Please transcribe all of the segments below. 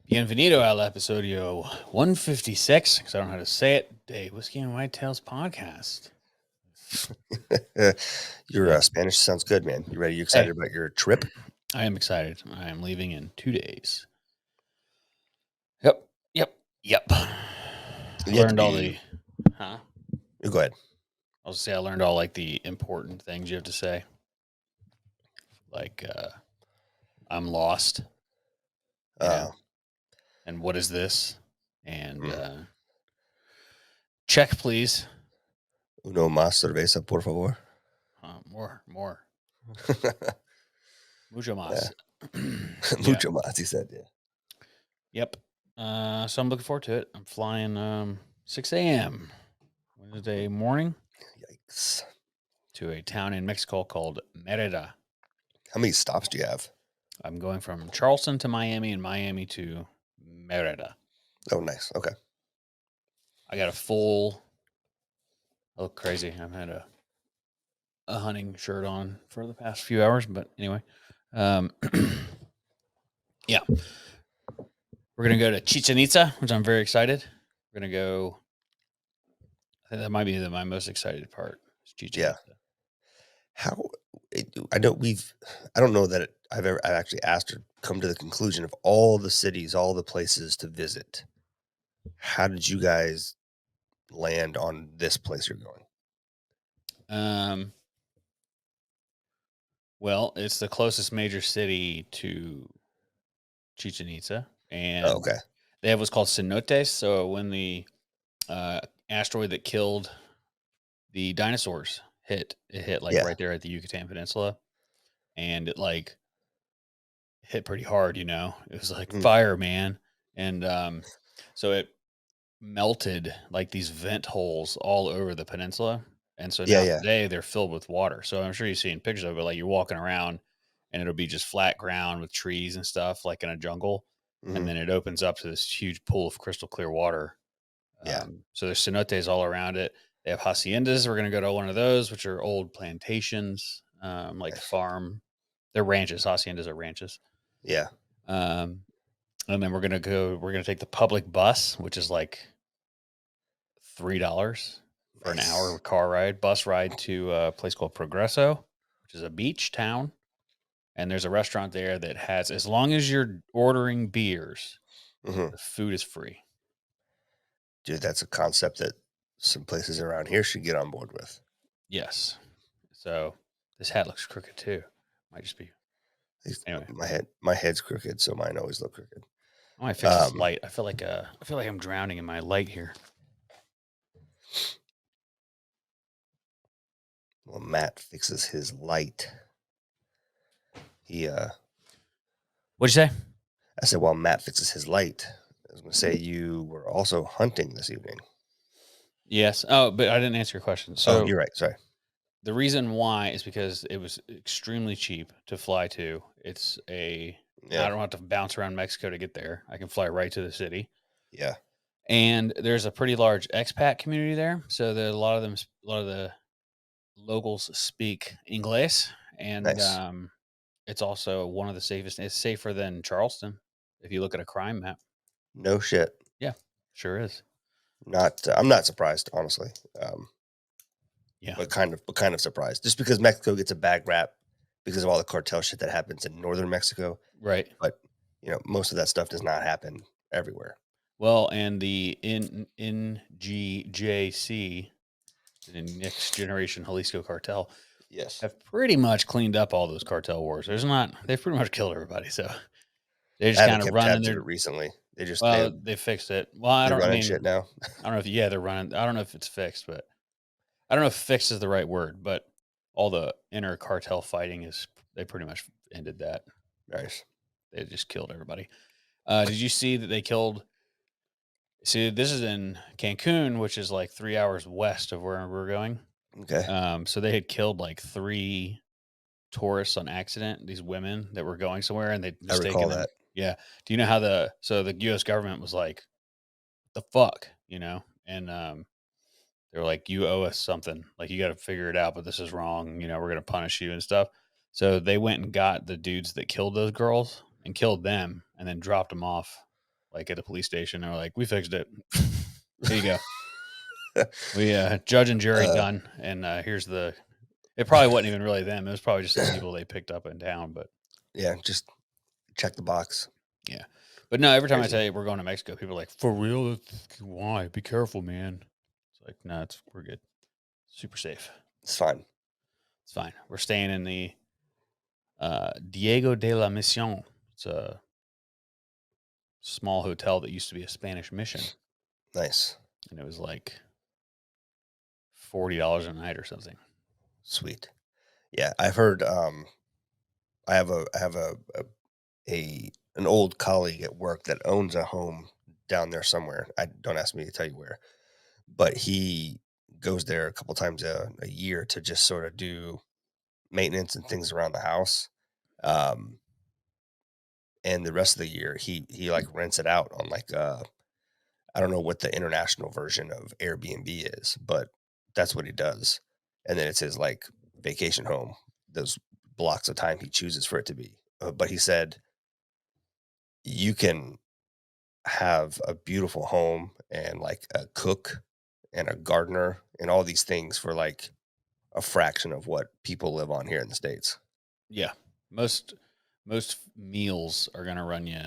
Bienvenido al episodio 156, because I don't know how to say it, de Whiskey and Whitetails podcast. Your Yeah. Spanish sounds good, man. You ready? You Hey, excited about your trip? I am excited. I am leaving in 2 days. Yep, yep. I You have to learned all be. the, huh? You go ahead. I'll just say I learned all like the important things you have to say. Like, I'm lost, Uh, and what is this? And mm. check, please. Uno más cerveza, por favor. More. Mucho Yeah. más. Yeah. Mucho más, he said. Yeah. Yep. So I'm looking forward to it. I'm flying 6 a.m. Wednesday morning Yikes. to a town in Mexico called Merida. How many stops do you have? I'm going from Charleston to Miami and Miami to Merida. Oh, nice. Okay. I got a full. I look crazy. I've had a hunting shirt on for the past few hours, but anyway, um, yeah, we're gonna go to Chichen Itza, which I'm very excited. We're gonna go. I think that might be my most excited part. Is Chichen Yeah. Itza. How? I know we've. I don't know that I've actually asked or come to the conclusion of all the cities, all the places to visit. How did you guys land on this place you're going? Um, well, it's the closest major city to Chichen Itza, Oh, and okay. they have what's called cenotes. So when the uh, asteroid that killed the dinosaurs it hit like Yeah. right there at the Yucatan Peninsula, and it like hit pretty hard. It was like Mm. fire, man, and so it melted like these vent holes all over the peninsula, and so Yeah. now Yeah. today they're filled with water. So I'm sure you've seen pictures of it, like you're walking around and it'll be just flat ground with trees and stuff, like in a jungle, and Hmm. then it opens up to this huge pool of crystal clear water. Yeah. So there's cenotes all around it. They have haciendas. We're going to go to one of those, which are old plantations, like Nice. farm. They're ranches. Haciendas are ranches. Yeah. Um, and then we're going to take the public bus, which is like $3 for an hour Nice. car ride, bus ride to a place called Progreso, which is a beach town. And there's a restaurant there that has, as long as you're ordering beers, Hmm. the food is free. Dude, that's a concept that some places around here should get on board with. Yes. So this hat looks crooked too. Might just be. Anyway, My head's crooked, so mine always look crooked. I might fix this Um, light. I feel like I'm drowning in my light here. well, Matt fixes his light. He What'd you say? I said, while Matt fixes his light, I was gonna say you were also hunting this evening. Yes. Oh, but I didn't answer your question. Oh, So you're right. Sorry. the reason why is because it was extremely cheap to fly to. I Yeah. don't have to bounce around Mexico to get there. I can fly right to the city. Yeah. And there's a pretty large expat community there. So a lot of the locals speak English, and Nice. it's also one of the safest. It's safer than Charleston if you look at a crime map. No shit. Yeah, sure is. Not. I'm not surprised, honestly. Yeah, But kind of surprised, just because Mexico gets a bad rap because of all the cartel shit that happens in northern Mexico. right. But most of that stuff does not happen everywhere. Well, and the NGJC, the Next Generation Jalisco Cartel, Yes. have pretty much cleaned up all those cartel wars. They've pretty much killed everybody. So they I just haven't kind of kept running tabs of their. it recently. Well, they fixed it. Well, They're I running mean, shit now. I don't know if yeah they're running. I don't know if it's fixed, but I don't know if fixed is the right word. But all the inner cartel fighting they pretty much ended that. Nice. They just killed everybody. Did you see that they killed? See, this is in Cancun, which is like 3 hours west of where we're going. Okay. So they had killed like three tourists on accident. These women that were going somewhere, and they I mistaken recall them. that. Yeah. Do you know how the U.S. government was like, the fuck, and they're like, you owe us something. Like, you got to figure it out, but this is wrong. We're going to punish you and stuff. So they went and got the dudes that killed those girls and killed them and then dropped them off like at the police station. They're like, "We fixed it. Here you go. We judge and jury uh, done." And here's the. It probably wasn't even really them. It was probably just some people they picked up in town. But yeah, just check the box. yeah, but no. It's Every time I crazy. tell you we're going to Mexico, people are like, "For real? Why? Be careful, man." It's like, no, we're good. Super safe. It's fine. It's fine. We're staying in the Diego de la Mission. It's a small hotel that used to be a Spanish mission, Nice. and it was like $40 a night or something. Sweet. Yeah, I've heard. I have an old colleague at work that owns a home down there somewhere. I don't ask me to tell you where, but he goes there a couple times a year to just sort of do maintenance and things around the house. Um, and the rest of the year, he like rents it out on like I don't know what the international version of Airbnb is, but that's what he does. And then it's his like vacation home. Those blocks of time he chooses for it to be. But he said you can have a beautiful home and like a cook and a gardener and all these things for like a fraction of what people live on here in the States. Yeah, most meals are gonna run you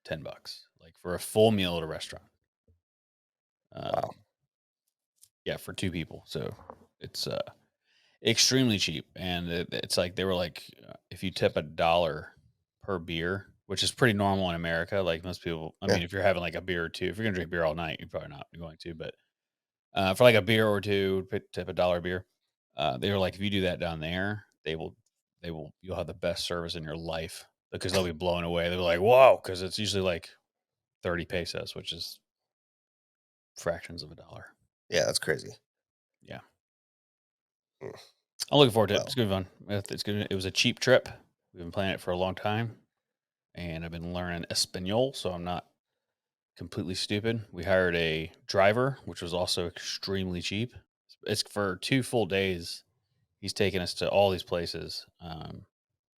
$10, like for a full meal at a restaurant. Wow. Um, yeah, for two people, so it's extremely cheap, and it's like they were like, if you tip $1 per beer, which is pretty normal in America. Like most people, I Yeah. mean, if you're having like a beer or two, if you're gonna drink beer all night, you're probably not going to, but for like a beer or two, tip $1 beer. They were like, if you do that down there, you'll have the best service in your life because they'll be blown away. They're like, whoa, because it's usually like 30 pesos, which is fractions of a dollar. Yeah. That's crazy. Yeah, Mm. I'm looking forward to it. It's Well, gonna be fun. It's good. It was a cheap trip. We've been planning it for a long time, and I've been learning Espanol, so I'm not completely stupid. We hired a driver, which was also extremely cheap. It's for 2 full days. He's taking us to all these places,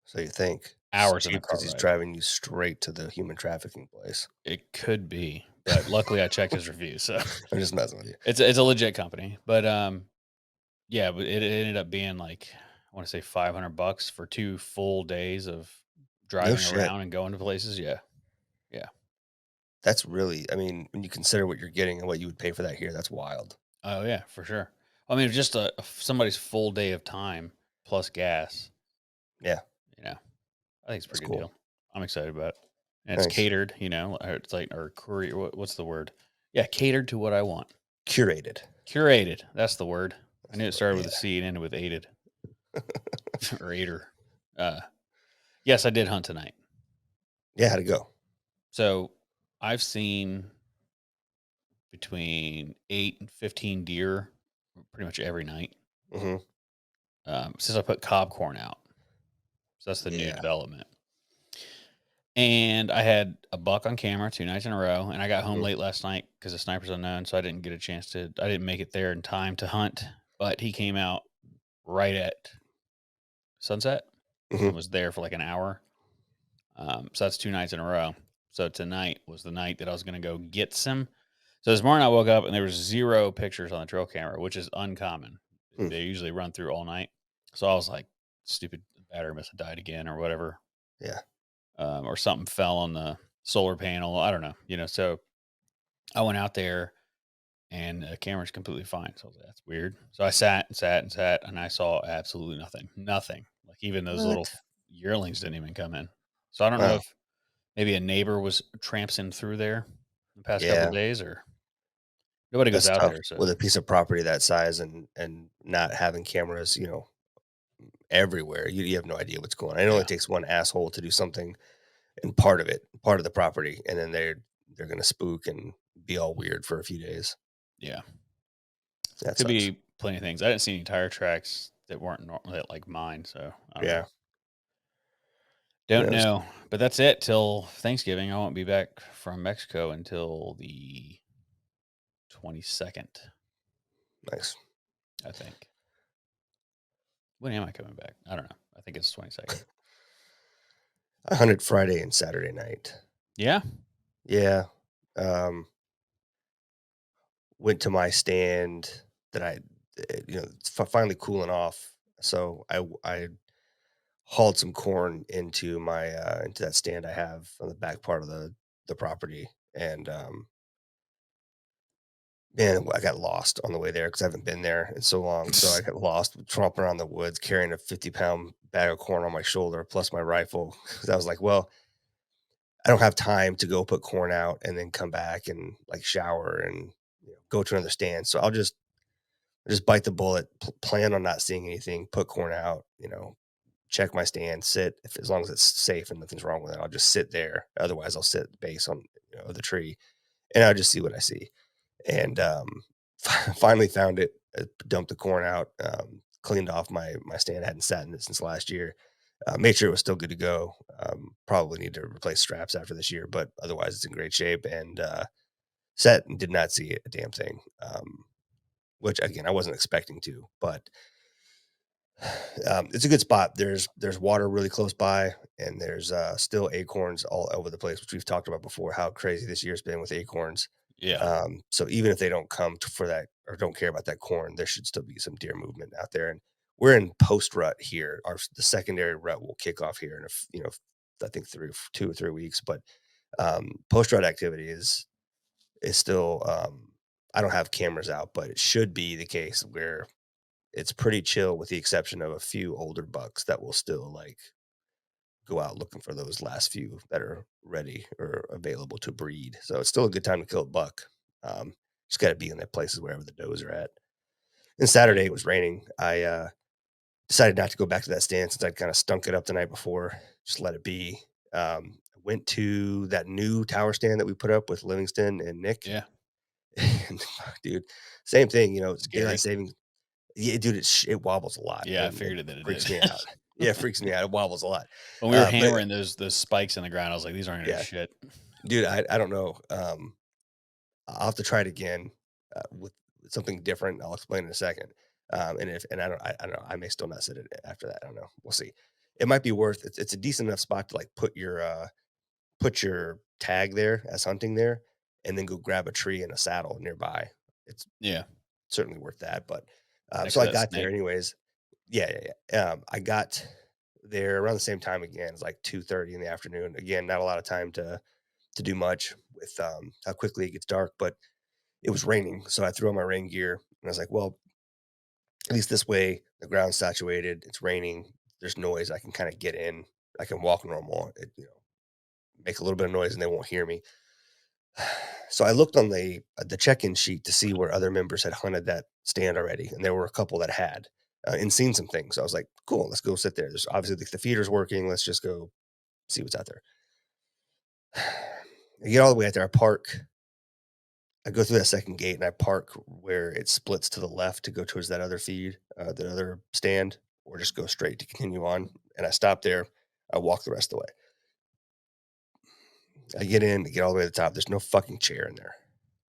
so you think it's hours in a cheap because car he's ride. driving you straight to the human trafficking place. It could be, but luckily I checked his reviews, so I'm just messing with you. it's a legit company. But yeah, but it ended up being like I want to say $500 for 2 full days of No driving shit. around and going to places. Yeah, yeah. That's really, I mean, when you consider what you're getting and what you would pay for that here, that's wild. Oh yeah, for sure. I mean, just somebody's full day of time plus gas. Yeah. You know, I think it's a That's pretty good cool. deal. I'm excited about it, and it's Nice. catered. It's like or courier. What's the word? Yeah, catered to what I want. Curated. Curated. That's the word. I That's knew the it word. started with a Yeah. C and ended with aided or aider. Uh, yes, I did hunt tonight. Yeah. How'd it go? So I've seen between 8 and 15 deer pretty much every night Hmm. since I put cob corn out. So that's the new Yeah. development. And I had a buck on camera 2 nights in a row, and I got home Hmm. late last night because the sniper's unknown, so I didn't get a chance to. I didn't make it there in time to hunt, but he came out right at sunset Hmm. and was there for like an hour. So that's 2 nights in a row. So tonight was the night that I was going to go get some. So this morning I woke up and there was 0 pictures on the trail camera, which is uncommon. Hmm. They usually run through all night. So I was like, stupid battery must have died again or whatever, Yeah. or something fell on the solar panel. I don't know, So I went out there and the camera's completely fine. So I was like, that's weird. So I sat and sat and sat, and I saw absolutely nothing. Nothing. Like even those little What? yearlings didn't even come in. So I don't know Wow. if maybe a neighbor was tramping through there the past couple of Yeah. days, or nobody goes That's out tough there. So with a piece of property that size and not having cameras, everywhere. You have no idea what's going on. It only yeah, takes one asshole to do something in part of the property, and then they're gonna spook and be all weird for a few days. yeah, That could sucks. be plenty of things. I didn't see any tire tracks that weren't that like mine. So I don't know. Yeah. Who Don't knows? know. But that's it till Thanksgiving. I won't be back from Mexico until the 22nd, Nice. I think. When am I coming back? I don't know. I think it's 22nd. I hunted Friday and Saturday night. Yeah. Yeah. Went to my stand that it's finally cooling off. So I hauled some corn into my into that stand I have on the back part of the property, and man, I got lost on the way there because I haven't been there in so long. So I got lost tromping around the woods carrying a 50-pound bag of corn on my shoulder plus my rifle. 'Cause I was like, well, I don't have time to go put corn out and then come back and like shower and go to another stand. So I'll just bite the bullet, plan on not seeing anything, put corn out, check my stand, sit. If as long as it's safe and nothing's wrong with it, I'll just sit there. Otherwise, I'll sit at the base on the tree, and I'll just see what I see. And finally found it, dumped the corn out, cleaned off my stand. I hadn't sat in it since last year. Made sure it was still good to go. Probably need to replace straps after this year, but otherwise it's in great shape. And sat and did not see a damn thing. Which again I wasn't expecting to, but it's a good spot. There's water really close by, and there's still acorns all over the place, which we've talked about before. How crazy this year's been with acorns. Yeah. So even if they don't come for that or don't care about that corn, there should still be some deer movement out there. And we're in post rut here. The secondary rut will kick off here in I think 2 or 3 weeks. But post rut activity is still. I don't have cameras out, but it should be the case where it's pretty chill with the exception of a few older bucks that will still like go out looking for those last few that are ready or available to breed. So it's still a good time to kill a buck. Just got to be in the places wherever the does are at. And Yeah. Saturday it was raining. I decided not to go back to that stand since I'd kind of stunk it up the night before. Just let it be. I went to that new tower stand that we put up with Livingston and Nick. Yeah. And dude, same thing. It's daylight Scary. saving. Yeah, dude, it wobbles a lot, Yeah, I and it figured that it freaks did. me out. Yeah, it freaks me out. It wobbles a lot. When we were But hammering those spikes in the ground, I was like, "These aren't gonna do yeah, shit." dude, I don't know. I'll have to try it again with something different. I'll explain in a second. And I don't know. I may still not sit it after that. I don't know. We'll see. It might be worth. It's a decent enough spot to like put your tag there as hunting there, and then go grab a tree and a saddle nearby. It's Yeah. certainly worth that. But Next so to I that got there snake. anyways. Yeah, yeah, yeah. I got there around the same time again. It's like 2:30 in the afternoon. Again, not a lot of time to do much with how quickly it gets dark, but it was raining, so I threw on my rain gear and I was like, well, at least this way the ground's saturated. It's raining. There's noise. I can kind of get in. I can walk normal. Make a little bit of noise and they won't hear me. So I looked on the check-in sheet to see where other members had hunted that stand already, and there were a couple that had and seen some things. So I was like, "Cool, let's go sit there." There's obviously the feeder's working. Let's just go see what's out there. I get all the way out there. I park. I go through that second gate and I park where it splits to the left to go towards that other feed, the other stand, or just go straight to continue on. And I stop there. I walk the rest of the way. I get in, I get all the way to the top. There's no fucking chair in there.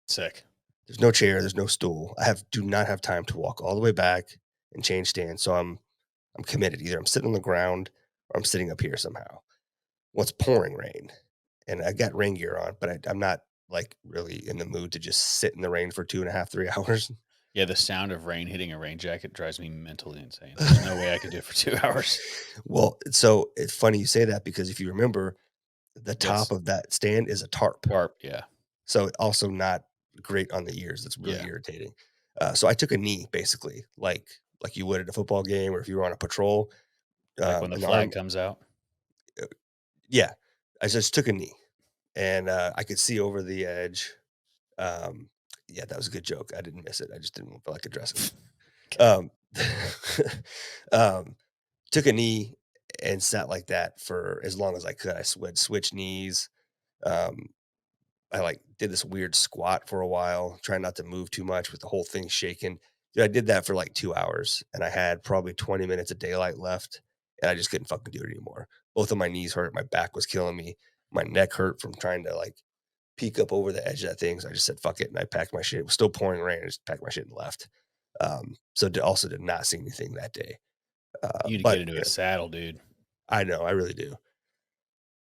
Sick. There's no chair. There's no stool. Do not have time to walk all the way back and change stands. So I'm committed. Either I'm sitting on the ground or I'm sitting up here somehow. Well, it's pouring rain, and I got rain gear on, but I'm not like really in the mood to just sit in the rain for 2.5, 3 hours. Yeah, the sound of rain hitting a rain jacket drives me mentally insane. There's no way I could do it for 2 hours. Well, so it's funny you say that because if you remember, the top That's of that stand is a tarp. tarp, yeah. So also not great on the ears. It's really Yeah. irritating. So I took a knee basically, like you would at a football game or if you were on a patrol. Like when the And the flag arm, comes out. yeah, I just took a knee, and I could see over the edge. Um, yeah, that was a good joke. I didn't miss it. I just didn't feel like addressing it. Okay. Um, um, took a knee and sat like that for as long as I could. Would switch knees. Um, I like did this weird squat for a while, trying not to move too much with the whole thing shaking. Dude, I did that for like 2 hours and I had probably 20 minutes of daylight left and I just couldn't fucking do it anymore. Both of my knees hurt. My back was killing me. My neck hurt from trying to like peek up over the edge of that thing. So I just said, fuck it. And I packed my shit. It was still pouring rain. I just packed my shit and left. Also did not see anything that day. You need to get But into a saddle, dude. I know, I really do.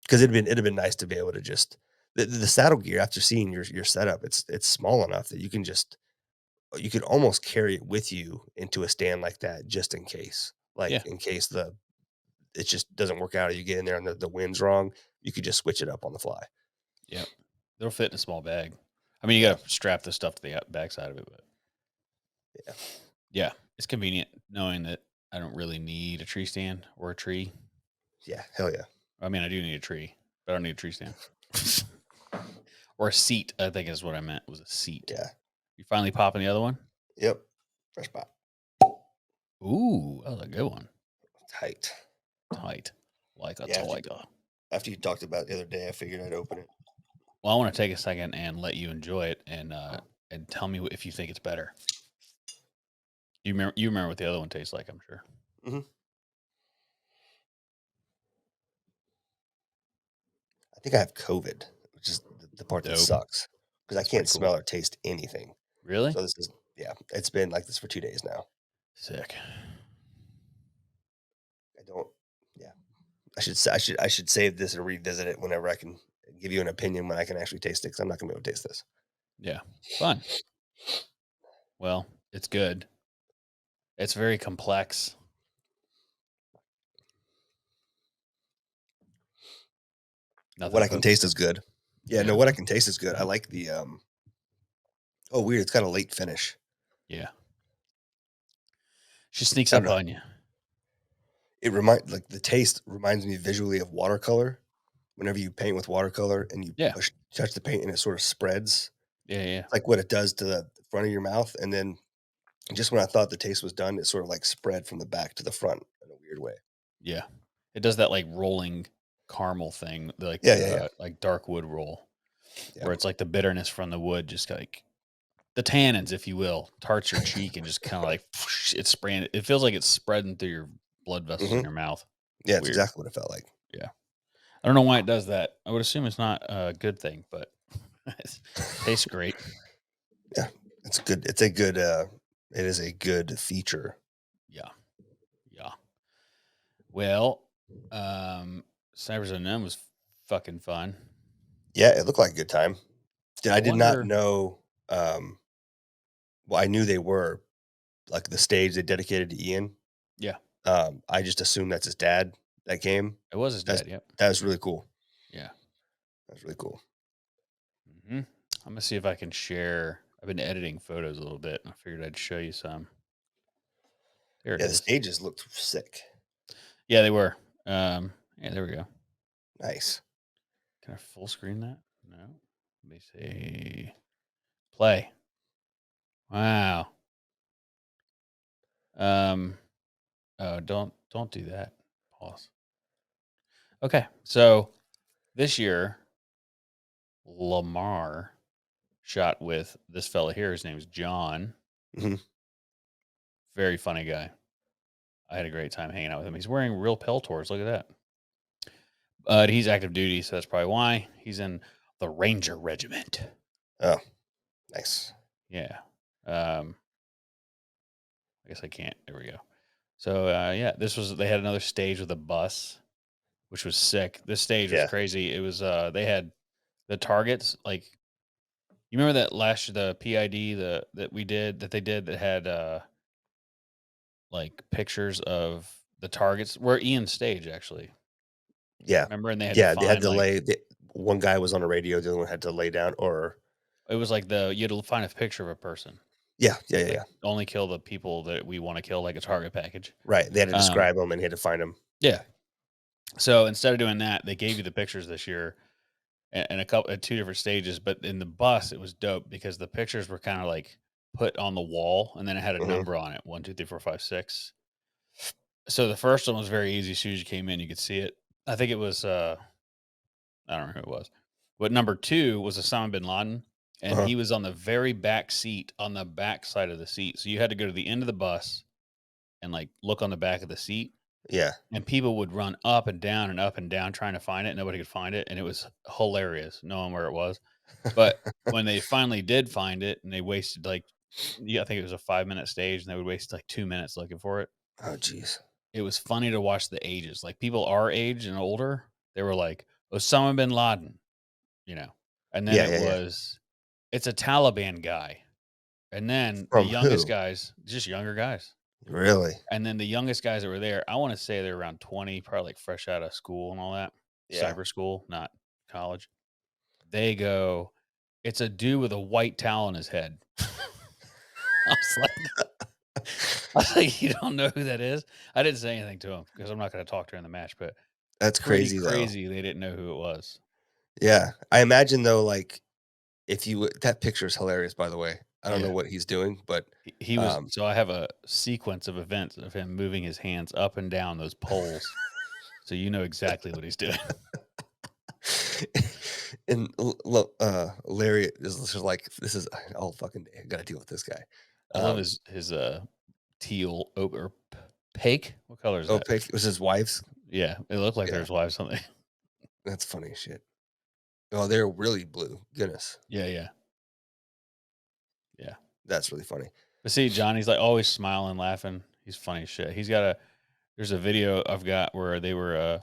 Because it'd have been nice to be able to just the saddle gear, after seeing your setup, it's small enough that you could almost carry it with you into a stand like that just in case. Like, Yeah. in case it just doesn't work out or you get in there and the wind's wrong, you could just switch it up on the fly. Yep. They'll fit in a small bag. I mean, you Yeah, got to strap the stuff to the backside of it, but yeah, yeah, it's convenient knowing that I don't really need a tree stand or a tree. yeah, hell yeah, I mean, I do need a tree, but I don't need a tree stand or a seat. I think is what I meant was a seat. yeah, You finally popping the other one? yep, fresh spot, Ooh, that was a good one. tight. Tight, like a Yeah, tiger. after you talked about it the other day, I figured I'd open it. Well, I want to take a second and let you enjoy it and tell me if you think it's better. You remember what the other one tastes like, I'm sure. Mhm. I think I have COVID, which is the part that Dope. sucks because I That's pretty can't cool. smell or taste anything. Really? So it's been like this for 2 days now. Sick. I don't yeah. I should save this and revisit it whenever I can give you an opinion when I can actually taste it, because 'cause I'm not gonna be able to taste this. Yeah. Fun. Well, it's good. It's very complex. What Nothing I can poking taste is through. good. Yeah, no, Yeah. what I can taste is good. I like oh, weird, it's got a late finish. Yeah. She sneaks I don't up know. on you. The taste reminds me visually of watercolor. Whenever you paint with watercolor and you Yeah. touch the paint and it sort of spreads, Yeah. Yeah. it's like what it does to the front of your mouth, and then just when I thought the taste was done, it sort of, like, spread from the back to the front in a weird way. Yeah. It does that like rolling caramel thing, Yeah, yeah, yeah. like dark wood roll, Yeah. where it's like the bitterness from the wood, just like the tannins, if you will, tarts your cheek and just kind of like it's spraying. It feels like it's spreading through your blood vessels in Mhm. your mouth. Yeah, it's Weird. exactly what it felt like. Yeah. I don't know why it does that. I would assume it's not a good thing, but it tastes great. Yeah, it is a good feature. Yeah. Yeah. Well, um, Snipers Unknown was fucking fun. Yeah, it looked like a good time. I I did not wonder. know, well, I knew they were, like, the stage they dedicated to Ian. Yeah, I just assumed that's his dad that came. it was his That's dad. Yep. that was really cool. Yeah. That's really cool. I'm gonna see if I can share. I've been editing photos a little bit, and I figured I'd show you some. There it Yeah, the is. stages looked sick. Yeah, they were. Yeah, there we go. Nice. Can I full screen that? No. Let me see. Play. Wow. Um. Oh, don't do that. Pause. Okay, so this year, Lamar shot with this fella here. His name's John. Mhm. Very funny guy. I had a great time hanging out with him. He's wearing real Peltors. Look at that. He's active duty, so that's probably why he's in the Ranger Regiment. Oh, nice. Yeah. Um, I guess I can't. There we go. So yeah, they had another stage with a bus, which was sick. This stage was Yeah. crazy. It was they had the targets like you remember that the PID that we did that they did that had like pictures of the targets were Ian's stage actually. Yeah. Remember, and they had to Yeah, they had find to like one guy was on the radio, the other one had to lay down or it was like the you had to find a picture of a person. yeah, yeah, yeah, Like, yeah. only kill the people that we wanna kill, like a target package. Right, they had to Um, describe them and he had to find them. yeah. So, instead of doing that, they gave you the pictures this year and a couple at 2 different stages, but in the bus, it was dope because the pictures were kinda, like, put on the wall, and then it had a Mhm, number on it, 1, 2, 3, 4, 5, 6. So, the first one was very easy, as soon as you came in, you could see it. I think it was, I don't know who it was. But number 2 was Osama bin Laden, and uh-huh, he was on the very back seat, on the back side of the seat, so you had to go to the end of the bus and, like, look on the back of the seat, yeah. and people would run up and down trying to find it, nobody could find it, and it was hilarious knowing where it was, but when they finally did find it and they wasted, like yeah, I think it was a 5-minute stage, and they would waste, like, 2 minutes looking for it. Oh, jeez. It was funny to watch the ages, like, people our age and older, they were like, "Osama bin Laden," you know? and then Yeah, yeah, yeah. it's a Taliban guy, and then the From youngest who? guys, just younger guys, Really? and then the youngest guys that were there, I wanna say they're around 20, probably, like, fresh out of school and all that, Yeah. cyber school, not college. They go, "It's a dude with a white towel on his head." I was like I was like, "You don't know who that is?" I didn't say anything to him because I'm not gonna talk during the match, but That's pretty crazy, though. crazy they didn't know who it was. Yeah. I imagine, though, like, if you would that picture is hilarious, by the way. I don't know Yeah. what he's doing, but, He was um so I have a sequence of events of him moving his hands up and down those poles, so you know exactly what he's doing. and Larry is just like, "This is all fucking day. I gotta deal with this guy." I love Um, his, teal or pake? What color is that? Opaque was his wife's. Yeah, it looked like Yeah, there's wives something. that's funny as shit. Oh, they're really blue. Goodness, Yeah, yeah, yeah. that's really funny. But see, Johnny's, like, always smiling, laughing. He's funny as shit. He's got a there's a video I've got where they were,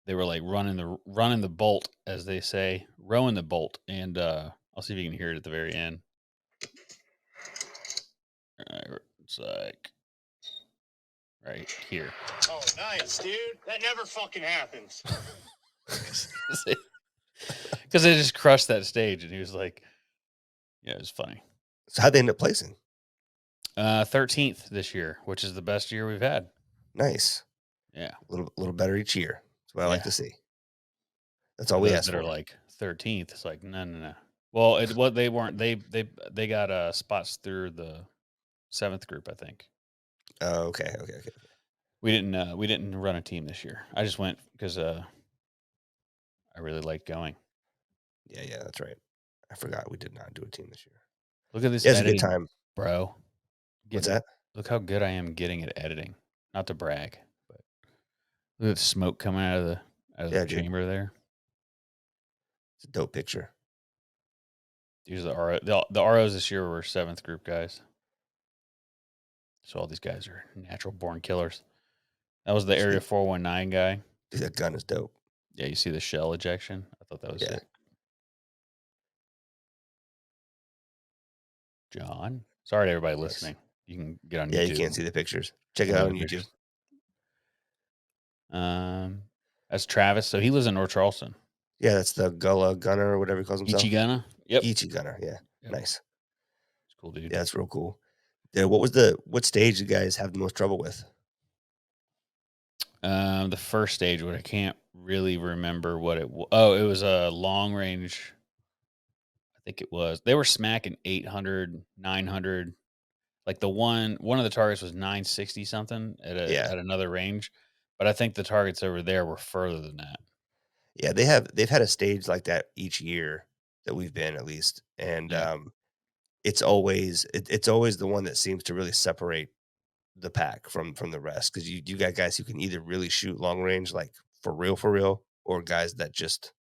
like, running the bolt, as they say, rowing the bolt, and, I'll see if you can hear it at the very end. It's like right here. Oh, nice, dude. That never fucking happens. 'Cause they just crushed that stage, and he was like, yeah, it was funny. So how'd they end up placing? 13th this year, which is the best year we've had. Nice. Yeah, Little better each year. That's what I like yeah. to see. That's all For we those ask that are for. like 13th, it's like, no, no, no. Well, they weren't. They got spots through the seventh group, I think. Oh, okay, okay, okay. We didn't run a team this year. I just went because I really liked going. Yeah, yeah, that's right. I forgot we did not do a team this year. Look at this Yeah, it's a good editing, time. bro. What's Getting that? Look how good I am getting at editing. Not to brag, but look at the smoke coming out of the Yeah, dude. chamber there. It's a dope picture. These are the ROs this year were seventh group guys. So all these guys are natural born killers. That was the Area Sweet. 419 guy. Dude, that gun is dope. Yeah, you see the shell ejection? I thought that was Yeah, sick. John. Sorry to everybody nice. listening. You can get on Yeah, you YouTube can't see the pictures. Check it and look out at on the YouTube. pictures. That's Travis. So he lives in North Charleston. Yeah, that's the Gullah Gunner or whatever he calls himself. Ichigana? Yep. Geechee Gunner, yeah. Yep. Nice. It's cool, dude. Yeah, that's real cool. Yeah, what stage you guys have the most trouble with? The first stage, what I can't really remember what it was. Oh, it was a long range. I think it was. They were smacking 800, 900. Like one of the targets was 960 something Yeah. at another range, but I think the targets over there were further than that. Yeah, they've had a stage like that each year that we've been at least, and, Yeah. it's always the one that seems to really separate the pack from the rest because you got guys who can either really shoot long range, like, for real, or guys that just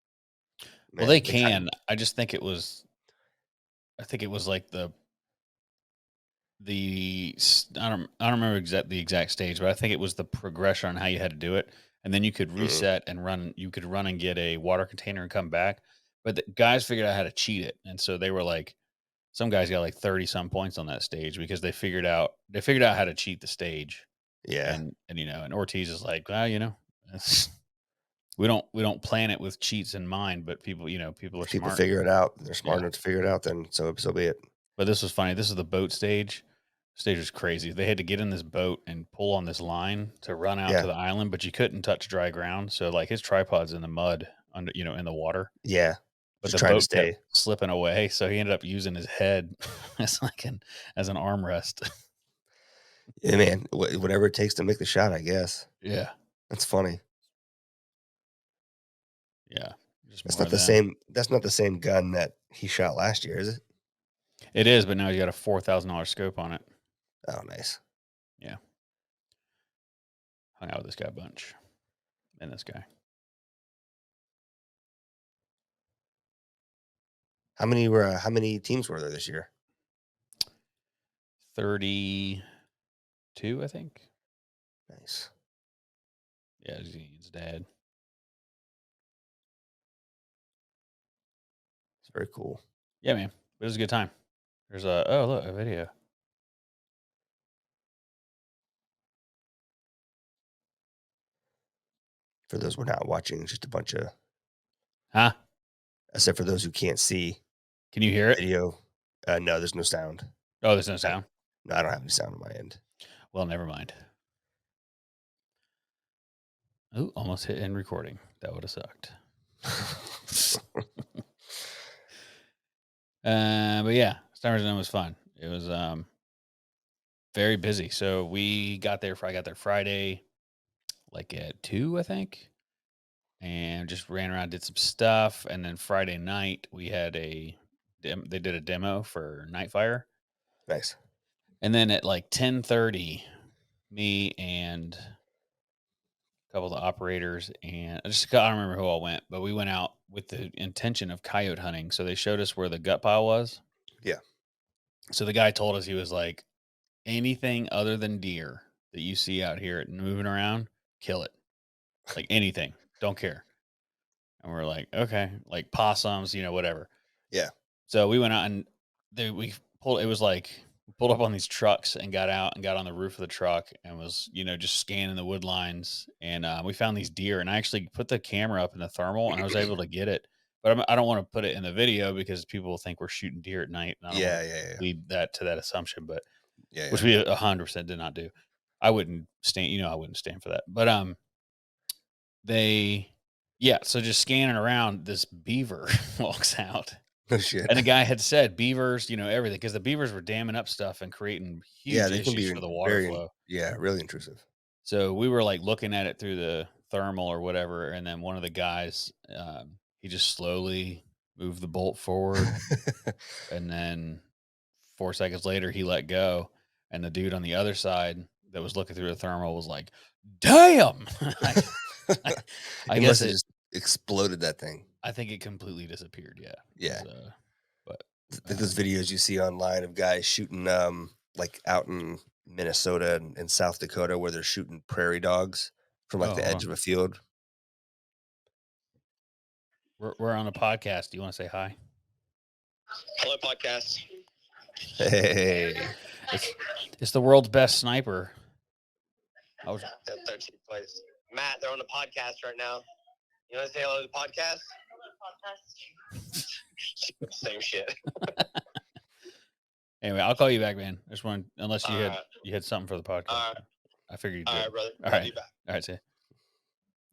Well, they man, they kinda can. I think it was like I don't remember the exact stage, but I think it was the progression on how you had to do it, and then you could mhm, reset and run. You could run and get a water container and come back. But the guys figured out how to cheat it, and so they were like, some guys got like 30 some points on that stage because they figured out how to cheat the stage, yeah. and and Ortiz is like, well, it's, we don't plan it with cheats in mind, but people are If people smart. figure it out, they're smart Yeah. enough to figure it out, then so be it. But this was funny. This is the boat stage. Stage was crazy. They had to get in this boat and pull on this line to run out to Yeah, the island, but you couldn't touch dry ground. So like his tripod's in the mud under, in the water, yeah. but Just the trying to boat kept stay. slipping away. So he ended up using his head as as an armrest. Yeah, man, whatever it takes to make the shot, I guess. Yeah. That's funny. Yeah. Just more of them. That's not the same gun that he shot last year, is it? It is, but now he's got a $4,000 scope on it. Oh, nice. Yeah. Hung out with this guy a bunch. And this guy. How many teams were there this year? 32, I think. Nice. Yeah, his dad. Very cool. Yeah, man. It was a good time. There's a video. For those we're not watching, it's just a bunch of, Huh? except for those who can't see Can you hear it? video. No, there's no sound. Oh, there's no I, sound. no, I don't have any sound on my end. Well, never mind. Ooh, almost hit end recording. That would have sucked. But yeah, Summer's Inn was fun. It was very busy. So I got there Friday, like at 2, I think, and just ran around, did some stuff, and then Friday night we had they did a demo for Nightfire, Nice. and then at like 10:30, me and a couple of the operators and I don't remember who all went, but we went out with the intention of coyote hunting. So they showed us where the gut pile was. Yeah. So the guy told us, he was like, anything other than deer that you see out here moving around, kill it. Like anything, don't care. And we're like, okay, like possums, whatever. Yeah. So we went out and we pulled. It was like we pulled up on these trucks and got out and got on the roof of the truck and was just scanning the wood lines, and we found these deer. And I actually put the camera up in the thermal and I was able to get it, but I don't want to put it in the video because people will think we're shooting deer at night, and I don't want Yeah. to Yeah. Yeah. lead that to that assumption. But Yeah. which we 100% did not do. I wouldn't stand. I wouldn't stand for that. But so just scanning around, this beaver walks out. No shit. And the guy had said beavers, everything, because the beavers were damming up stuff and creating Yeah, huge they can issues be for the water very, flow. yeah, really intrusive. So we were like looking at it through the thermal or whatever, and then one of the guys, he just slowly moved the bolt forward, and then 4 seconds later he let go, and the dude on the other side that was looking through the thermal was like, "Damn!" I It guess must have just exploded that thing. I think it completely disappeared. Yeah. Yeah. But Those videos you see online of guys shooting, like out in Minnesota and South Dakota, where they're shooting prairie dogs from like oh, the hold edge on. of a field. We're on a podcast. Do you want to say hi? Hello, podcast. Hey, It's the world's best sniper. I was 13th place. Matt, they're on the podcast right now. You want to say hello to the podcast? Same shit. Anyway, I'll call you back, man. I just want, unless you Alright. had something for the podcast. All right. I figured you All did. right, brother. All Love right. you back. All right, see.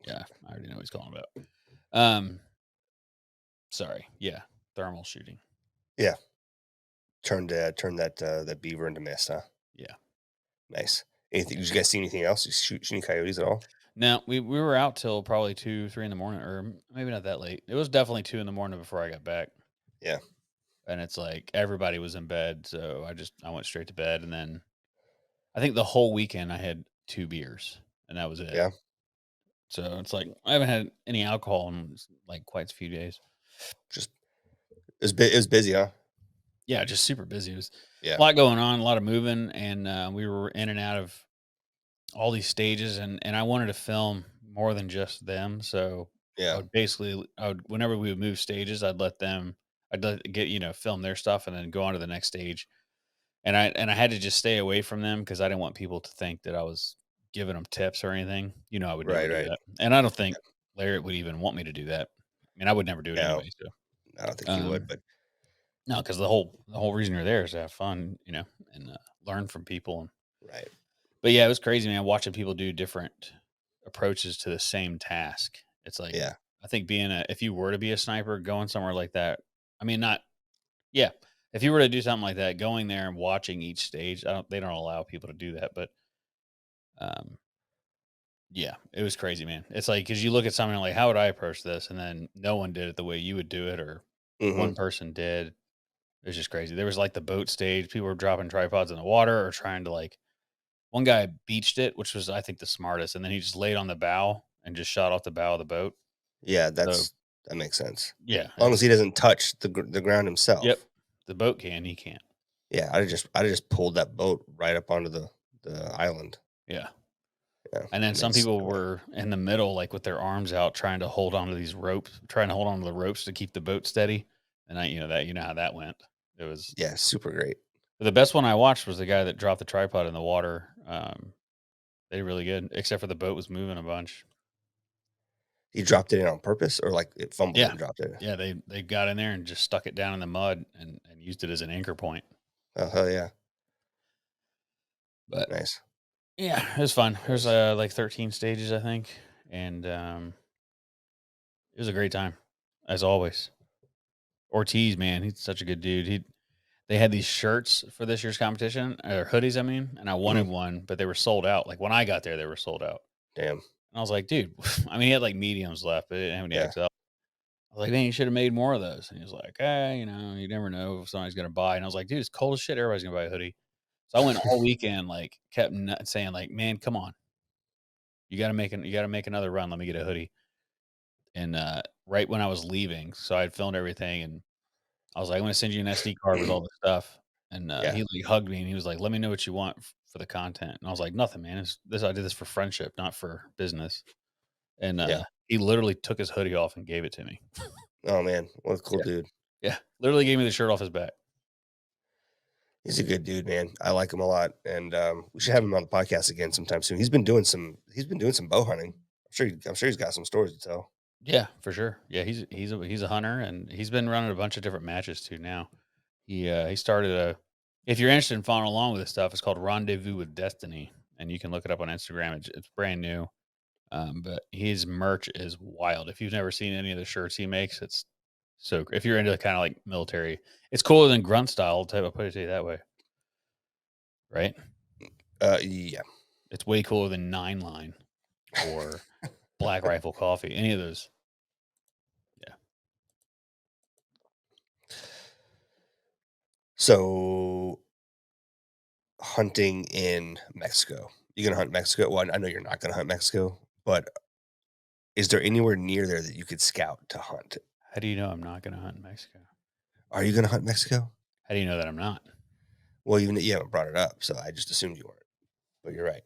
Yeah, I already know what he's calling about. Sorry. Yeah, thermal shooting. yeah. Turn that beaver into mist, huh? Yeah. Nice. Anything? Did you guys see anything else? You shoot any coyotes at all? No, we were out till probably 2, 3 in the morning, or maybe not that late. It was definitely 2 in the morning before I got back. Yeah. And it's like everybody was in bed, so I went straight to bed, and then I think the whole weekend I had 2 beers, and that was it. Yeah. So it's like I haven't had any alcohol in like quite a few days. Just it was busy, huh? Yeah, just super busy. It was Yeah. a lot going on, a lot of moving, and we were in and out of all these stages, and I wanted to film more than just them. So Yeah. whenever we would move stages, I'd let get film their stuff and then go on to the next stage. And I had to just stay away from them because I didn't want people to think that I was giving them tips or anything. I would never Right. do Right. that, and I don't think Larry would even want me to do that. I mean, I would never do it No, anyway. So I don't think he would, but no, because the whole reason you're there is to have fun, and learn from people. And right. but yeah, it was crazy, man. Watching people do different approaches to the same task. It's like, Yeah. I think if you were to be a sniper, going somewhere like that. I mean, not yeah. If you were to do something like that, going there and watching each stage, they don't allow people to do that. But yeah, it was crazy, man. It's like, because you look at something like, how would I approach this? And then no one did it the way you would do it, or Hmm. one person did. It was just crazy. There was like the boat stage. People were dropping tripods in the water or trying to one guy beached it, which was, I think, the smartest. And then he just laid on the bow and just shot off the bow of the boat. Yeah, So that makes sense. yeah, As long as he doesn't touch the ground himself. yep. The boat he can't. Yeah, I'd have just pulled that boat right up onto the island. Yeah. Yeah. And then some people were in the middle, like with their arms out, trying to hold onto the ropes to keep the boat steady. and you know how that went. It was Yeah, super great. the best one I watched was the guy that dropped the tripod in the water. They did really good, except for the boat was moving a bunch. He dropped it in on purpose, or like it fumbled Yeah, and dropped it? yeah. They got in there and just stuck it down in the mud and used it as an anchor point. Oh hell yeah, But nice. yeah, it was fun. There's Nice. like 13 stages, I think, and it was a great time, as always. Ortiz, man, he's such a good dude. They had these shirts for this year's competition, or hoodies, I mean, and I wanted Mhm. one, but they were sold out. Like when I got there, they were sold out. Damn. And I was like, dude, I mean, he had like mediums left, but they didn't have any Yeah. XL. I was like, man, you should have made more of those. And he was like, you know, you never know if somebody's going to buy. And I was like, dude, it's cold as shit. Everybody's going to buy a hoodie. So I went all weekend, like, kept saying, like, man, come on. You got to make another run. Let me get a hoodie. And right when I was leaving, so I had filmed everything and I was like, I'm going to send you an SD card with all the stuff. And Yeah. he like hugged me and he was like, let me know what you want for the content. And I was like, nothing, man. I did this for friendship, not for business. And Yeah. he literally took his hoodie off and gave it to me. Oh man, what a cool Yeah. dude. Yeah. Literally gave me the shirt off his back. He's a good dude, man. I like him a lot, and we should have him on the podcast again sometime soon. He's been doing some. He's been doing some bow hunting. I'm sure he's got some stories to tell. Yeah, for sure. Yeah, he's a hunter and he's been running a bunch of different matches too now. He started a if you're interested in following along with this stuff, it's called Rendezvous with Destiny. And you can look it up on Instagram. It's brand new. But his merch is wild. If you've never seen any of the shirts he makes, it's so if you're into kind of like military, it's cooler than grunt style. I'll put it to you that way, right? Yeah. It's way cooler than Nine Line or Black Rifle Coffee. Any of those, yeah. So hunting in Mexico. You gonna hunt Mexico? Well, I know you're not gonna hunt Mexico, but is there anywhere near there that you could scout to hunt? How do you know I'm not going to hunt in Mexico? Are you gonna hunt Mexico? How do you know that I'm not? Well, even you haven't brought it up, so I just assumed you weren't. But you're right.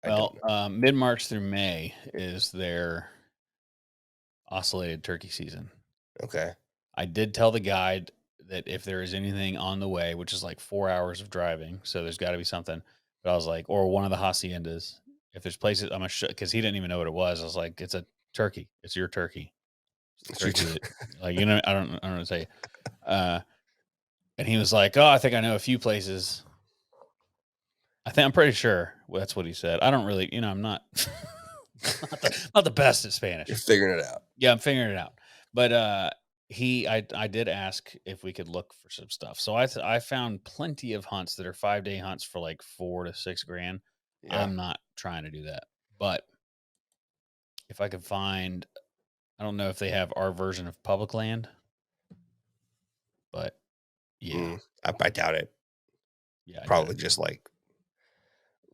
I don't Well, know. mid March through May is their oscillated turkey season. Okay. I did tell the guide that if there is anything on the way, which is like 4 hours of driving, so there's got to be something. But I was like, or one of the haciendas. If there's places, I'm gonna because he didn't even know what it was. I was like, it's a turkey. It's your turkey. It's the It's your turkey turn. that, like, you know, I don't know what to say. Uh, and he was like, oh, I think I know a few places. I'm pretty sure that's what he said. I don't really, I'm not, not the best at You're Spanish. figuring it out. Yeah, I'm figuring it out. But I did ask if we could look for some stuff. So I found plenty of hunts that are 5-day hunts for like 4 to 6 grand. Yeah. I'm not trying to do that. But if I could find, I don't know if they have our version of public land, but yeah, I doubt it. yeah, I doubt Probably it too. just like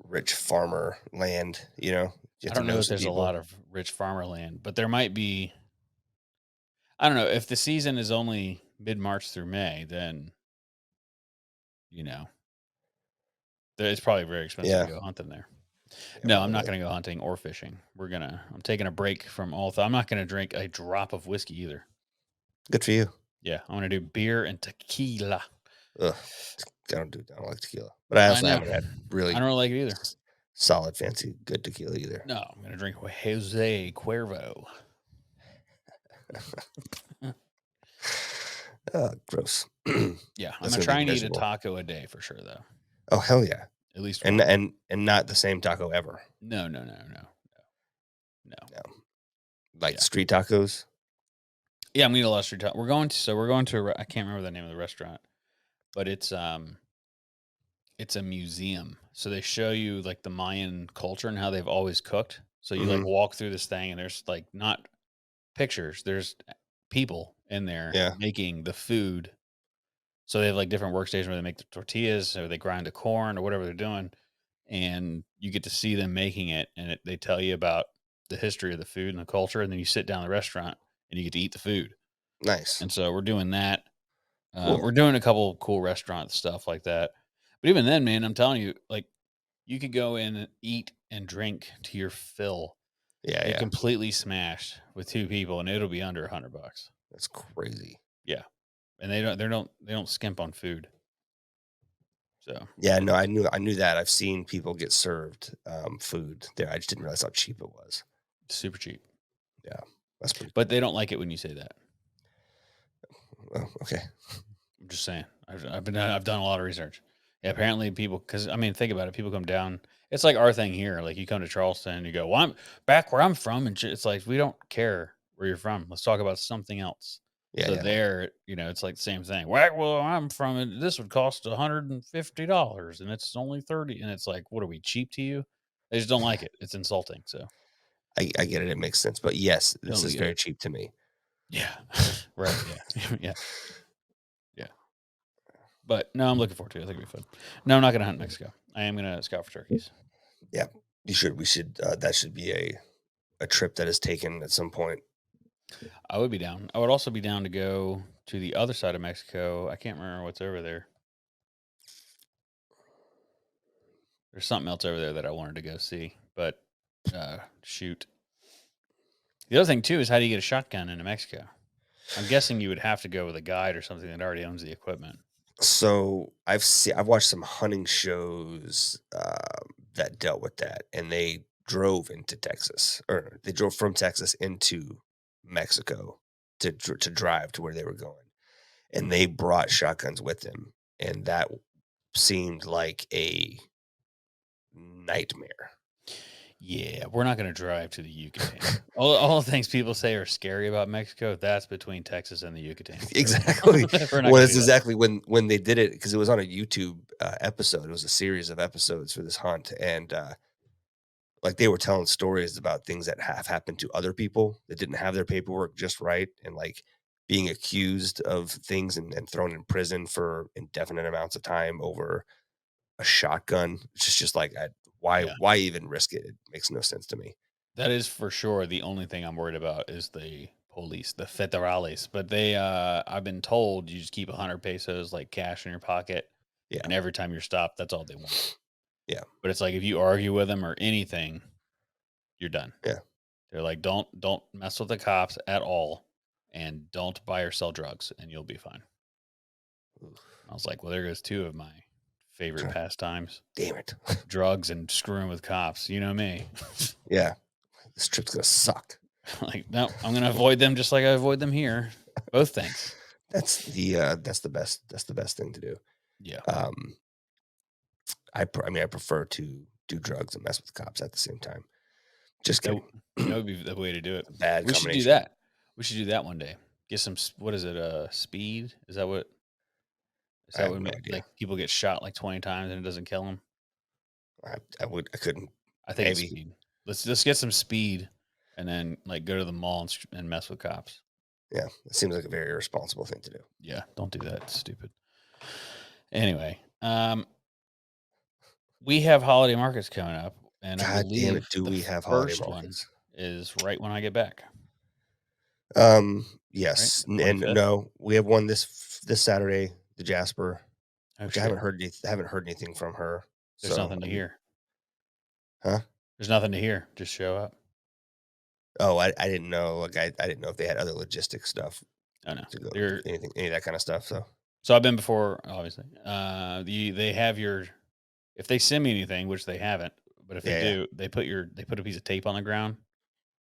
rich farmer land, you know? You I have to don't know know if some there's a lot people. of rich farmer land, but there might be. I don't know if the season is only mid March through May, then you know it's probably very expensive to Yeah. go hunt them there. Yeah, No, I'm not probably. going to go hunting or fishing. I'm taking a break from I'm not going to drink a drop of whiskey either. Good for you. Yeah, I'm going to do beer and tequila. Ugh. I don't like tequila. But I I also know. haven't had I really don't like it either. solid, fancy, good tequila either. No, I'm going to drink Jose Cuervo. Gross. Yeah, I'm That's going to gonna be try and eat a miserable. taco a day for sure, though. Oh hell yeah. At least And one. and not the same taco ever. No, no, no, no, no. No. Like Yeah. street tacos. Yeah, I'm going to eat a lot of street taco. We're going to, I can't remember the name of the restaurant, but it's a museum. So they show you like the Mayan culture and how they've always cooked. So you like Hmm. walk through this thing and there's like not pictures, there's people in there Yeah. making the food. So they have like different workstations where they make the tortillas or they grind the corn or whatever they're doing. And you get to see them making it and they tell you about the history of the food and the culture. And then you sit down in the restaurant and you get to eat the food. Nice. And so we're doing that. We're Cool. doing a couple cool restaurant stuff like that. But even then, man, I'm telling you, like, you could go in and eat and drink to your fill Yeah, and yeah. completely smashed with two people, and it'll be under $100. That's crazy. Yeah. and they don't skimp on food. So Yeah, no, I knew that. I've seen people get served food there. I just didn't realize how cheap it was. it's super cheap, Yeah, that's pretty but cool. they don't like it when you say that. Well, okay. I'm just saying. I've done a lot of research. Yeah, apparently people, because I mean, think about it. People come down. It's like our thing here. Like you come to Charleston, you go, "Well, I'm back where I'm from," and it's like we don't care where you're from. Let's talk about something else. Yeah, So yeah. there, it's like the same thing. Well, I'm from it. This would cost $150, and it's only 30. And it's like, what are we, cheap to you? They just don't like it. It's insulting. So I get it. It makes sense. But yes, this totally is get very it. cheap to me. Yeah. Right. Yeah. Yeah. Yeah. But no, I'm looking forward to it. I think it'll be fun. No, I'm not going to hunt Mexico. I am going to scout for turkeys. Yeah, you should. We should. That should be a trip that is taken at some point. I would be down. I would also be down to go to the other side of Mexico. I can't remember what's over there. There's something else over there that I wanted to go see, but shoot. The other thing too is, how do you get a shotgun into Mexico? I'm guessing you would have to go with a guide or something that already owns the equipment. So I've watched some hunting shows that dealt with that, and they drove into Texas, or they drove from Texas into Mexico to drive to where they were going, and they brought shotguns with them, and that seemed like a nightmare. Yeah, we're not going to drive to the Yucatan. All the things people say are scary about Mexico, that's between Texas and the Yucatan. So Exactly. we're not Well, going to it's do that. exactly when they did it, because it was on a YouTube episode. It was a series of episodes for this hunt, and like they were telling stories about things that have happened to other people that didn't have their paperwork just right, and like being accused of things and thrown in prison for indefinite amounts of time over a shotgun. It's just like Yeah. why even risk it? It makes no sense to me. That is for sure. The only thing I'm worried about is the police, the federales. But I've been told you just keep 100 pesos like cash in your pocket, Yeah, and every time you're stopped, that's all they want. yeah, But it's like if you argue with them or anything, you're done. yeah. They're like, don't mess with the cops at all, and don't buy or sell drugs, and you'll be fine. I was like, well, there goes two of my favorite God pastimes: damn it. drugs and screwing with cops. You know me. Yeah, this trip's gonna suck. Like, no, I'm gonna avoid them just like I avoid them here. Both things. That's the best thing to do. Yeah. Um, I mean, I prefer to do drugs and mess with cops at the same time. Just That kidding. that would be the way to do it. Bad We should do combination. that. We should do that one day. Get some what is it, speed? Is I that have what no idea. like people get shot like 20 times and it doesn't kill them? I couldn't. I think it's Maybe. speed. Let's get some speed and then like go to the mall and mess with cops. Yeah, it seems like a very irresponsible thing to do. Yeah, don't do that. It's stupid. Anyway, we have holiday markets coming up, and I God damn it! believe Do the we have holiday first one markets? is right when I get back. Right, Yes, the and 25th. no, we have one this Saturday, the Jasper, Oh which I shit! haven't heard anything from her. There's So nothing to I mean, hear. huh? There's nothing to hear. Just show up. Oh, I didn't know. Like I didn't know if they had other logistic stuff Oh no, to go, they're any of that kind of stuff. So so I've been before, obviously. They have your if they send me anything, which they haven't, but if they yeah, yeah, do, they put a piece of tape on the ground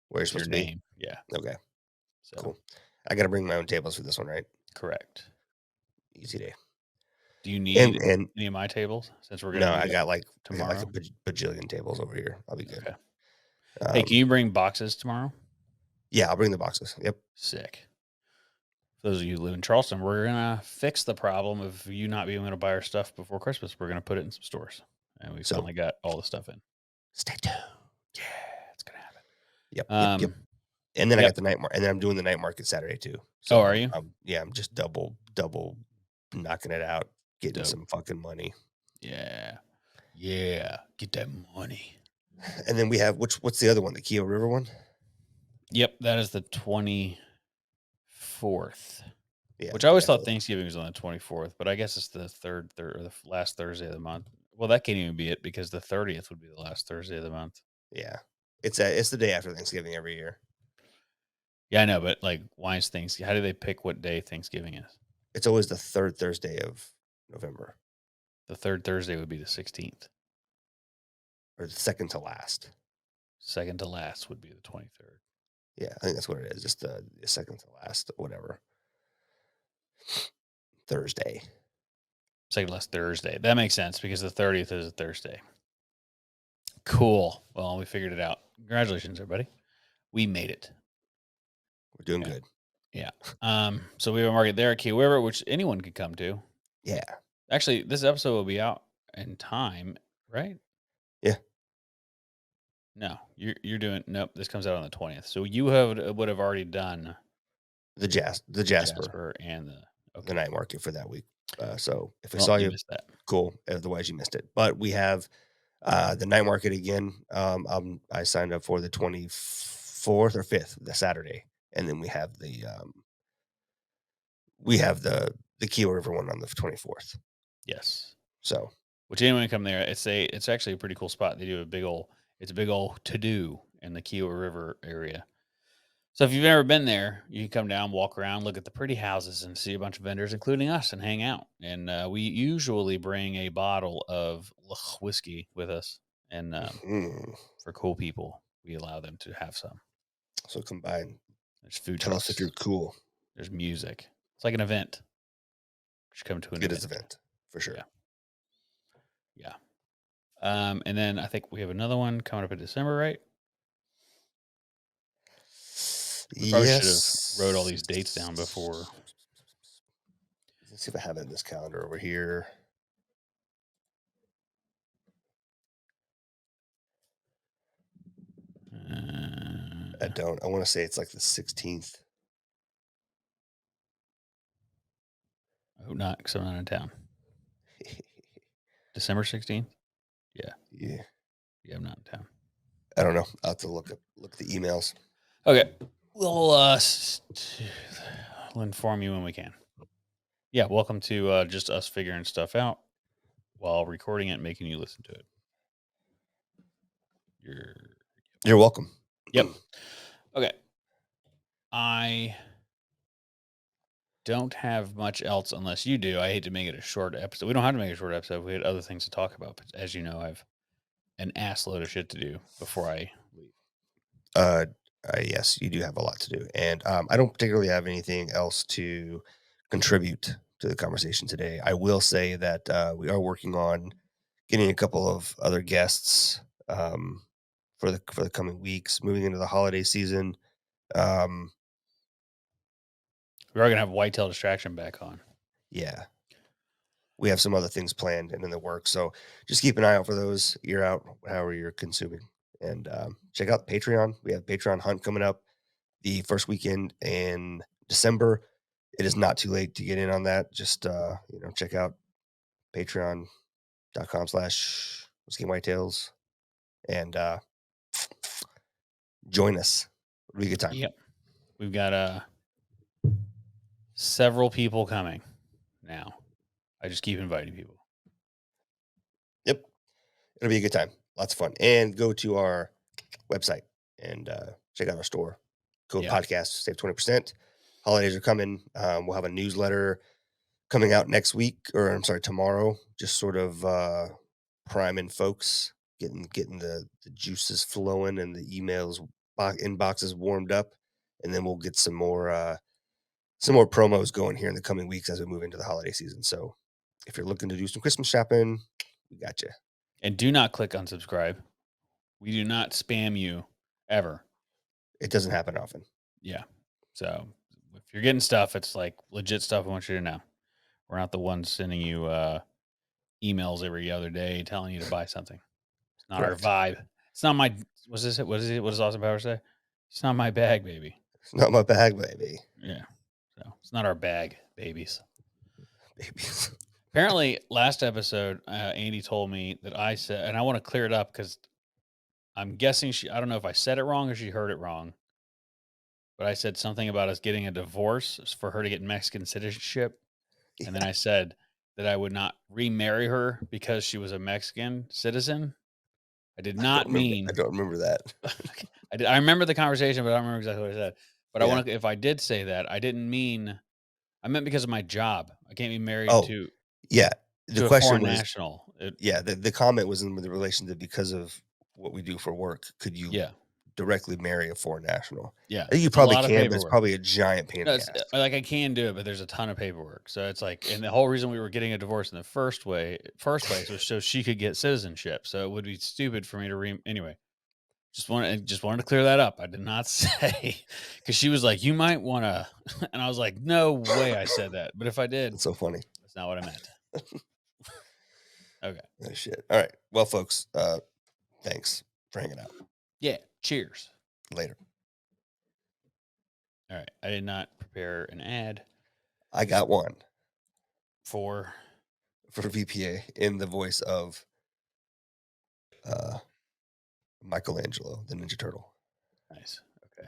where you're with your supposed to be. name. Yeah. Okay, So cool. I got to bring my own tables for this one, right? correct. Easy day. Do you need And any of my tables since we're no, gonna do that I got like a tomorrow? bajillion tables over here. I'll be good. Okay. Hey, can Um, you bring boxes tomorrow? yeah, I'll bring the boxes. Yep. Sick. For those of you who live in Charleston, we're gonna fix the problem of you not being able to buy our stuff before Christmas. We're gonna put it in some stores, and we So finally got all the stuff in. stay tuned. Yeah, it's gonna happen. Yep. And then I Yep. got the and then I'm doing the night market Saturday too. Oh, So are you? I'm just double knocking it out, getting Dope. some fucking money. Yeah. Yeah. Get that money. And then we have what's the other one? The Keo River one? Yep, that is the 24th. Yeah. Which I always Yeah. thought Thanksgiving was on the 24th, but I guess it's the third or the last Thursday of the month. Well, that can't even be it because the 30th would be the last Thursday of the month. Yeah. It's the day after Thanksgiving every year. Yeah, I know, but like, why is Thanksgiving? How do they pick what day Thanksgiving is? It's always the third Thursday of November, The third Thursday would be the 16th. or the second to last. Second to last would be the 23rd. Yeah, I think that's what it is. Just the second to last, whatever. Thursday. Second to last Thursday. That makes sense because the 30th is a Thursday. Cool. Well, we figured it out. Congratulations, everybody. We made it. We're doing Yeah. good. Yeah. So we have a market there at Key River, which anyone could come to. Yeah. Actually, this episode will be out in time, right? Yeah. No, you're doing nope. This comes out on the 20th. So you would have already done The Jasper and the night market for that week. So if I Well, saw you you, missed that. cool. Otherwise, you missed it. But we have the night market again. I signed up for the 24th or 5th, the Saturday, and then we have the Key River one on the 24th. Yes. So Which anyone can come there. It's actually a pretty cool spot. They do a big old to do in the Kiowa River area. So if you've never been there, you can come down, walk around, look at the pretty houses, and see a bunch of vendors, including us, and hang out. And we usually bring a bottle of whiskey with us, and for cool people, we allow them to have some. so combine. There's food Tell us if you're trucks. cool. There's music. It's like an event. You should come to an It event. is event for sure. Yeah. And then I think we have another one coming up in December, right? We probably should have wrote all these dates down before. Let's see if I have it in this calendar over here. I don't. I want to say it's like the 16th. I hope not, because I'm not in town. December 16th? Yeah. Yeah, I'm not in town. I don't know. I'll have to look at the emails. Okay. We'll inform you when we can. Yeah, welcome to just us figuring stuff out while recording it and making you listen to it. You're welcome. Yep. Okay. I don't have much else unless you do. I hate to make it a short episode. We don't have to make it a short episode. We had other things to talk about. But as you know, I've an ass load of shit to do before I leave. Yes, you do have a lot to do. And I don't particularly have anything else to contribute to the conversation today. I will say that we are working on getting a couple of other guests for the coming weeks, moving into the holiday season. We are going to have Whitetail Distraction back on. Yeah. We have some other things planned and in the works. So just keep an eye out for those. You're out, however you're consuming. And check out Patreon. We have Patreon hunt coming up the first weekend in December. It is not too late to get in on that. Just check out patreon.com/Whiskey Whitetails and join us. It'll be a good time. Yep. We've got several people coming now. I just keep inviting people. Yep. It'll be a good time. Lots of fun. And go to our website and check out our store. Code podcast, save 20%. Holidays are coming. We'll have a newsletter coming out next week, or I'm sorry, tomorrow. Just sort of priming folks, getting the juices flowing and the emails inboxes warmed up, and then we'll get some more promos going here in the coming weeks as we move into the holiday season. So if you're looking to do some Christmas shopping, we got you. And do not click unsubscribe. We do not spam you ever. It doesn't happen often. Yeah. So if you're getting stuff, it's like legit stuff I want you to know. We're not the ones sending you emails every other day telling you to buy something. It's not Correct. our vibe. It's not my what does Austin Powers say? It's not my bag, baby. It's not my bag, baby. Yeah. So it's not our bag, babies. Babies. Apparently, last episode, Andy told me that I said, and I want to clear it up because I'm guessing I don't know if I said it wrong or she heard it wrong, but I said something about us getting a divorce for her to get Mexican citizenship. Yeah. And then I said that I would not remarry her because she was a Mexican citizen. I did not mean. I don't remember that. I remember the conversation, but I don't remember exactly what I said. But I want to. If I did say that, I didn't mean I meant because of my job. I can't be married Oh, to yeah. The a question foreign was, national. the comment was in the relation to because of what we do for work, could you Yeah, directly marry a foreign national? yeah. I think you It's a probably lot of can, but it's paperwork. probably a giant pain in No, the it's, ass. like I can do it, but there's a ton of paperwork. So it's like, and the whole reason we were getting a divorce in the first place was so she could get citizenship. So it would be stupid for me to anyway. Just wanted to clear that up. I did not say because she was like, "You might want to," and I was like, "No way, I said that." But if I did, It's so funny. that's not what I meant. Okay. Oh, shit. All right. Well, folks, thanks for hanging out. Yeah. Cheers. Later. All right. I did not prepare an ad I got one for. VPA in the voice of Michelangelo, the Ninja Turtle. Nice. Okay.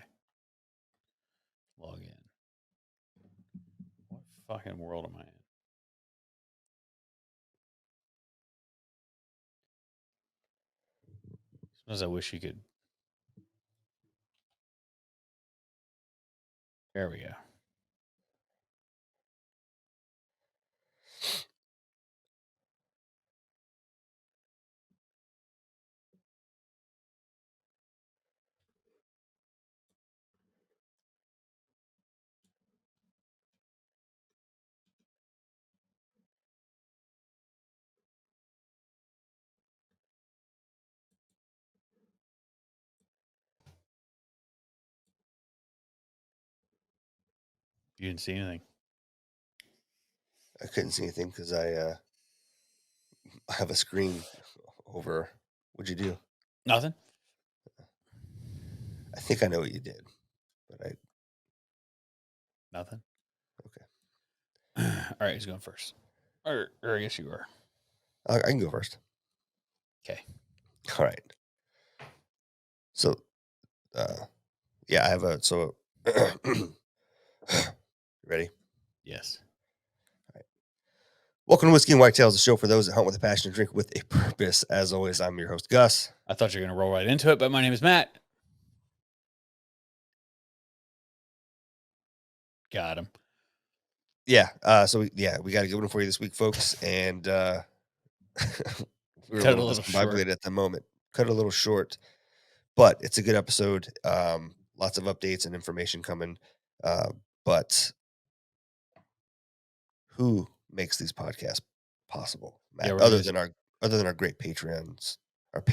Log in. What fucking world am I in? Sometimes I wish you could. There we go. You didn't see anything. I couldn't see anything because I have a screen over. What'd you do? Nothing. I think I know what you did, but Nothing. okay. All right. Who's going first? Or I guess you are. I can go first. Okay. All right. So, yeah, I have a ready? Yes. Welcome to Whiskey and Whitetails, the show for those that hunt with a passion and drink with a purpose. As always, I'm your host, Gus. I thought you were going to roll right into it, but my name is Matt. Got him. Yeah. We got a good one for you this week, folks. And we're a Cut it a little little short. discombobulated at the moment. Cut it a little short, but it's a good episode. Lots of updates and information coming. But who makes these podcasts possible, Matt? Yeah, we're Other gonna than our great patrons, and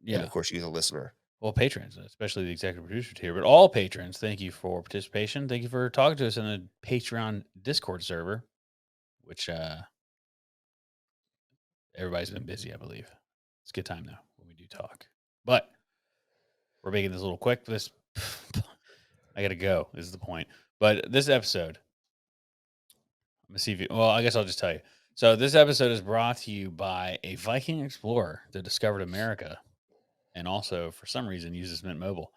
yeah. of course you, the listener. Well, patrons, especially the executive producer tier, but all patrons, thank you for participation. Thank you for talking to us in the Patreon Discord server, which everybody's been busy, I believe. It's a good time though when we do talk. But we're making this a little quick. This I gotta go, is the point. But this episode, I'm gonna see if you well, I guess I'll just tell you. So this episode is brought to you by a Viking explorer that discovered America and also for some reason uses Mint Mobile.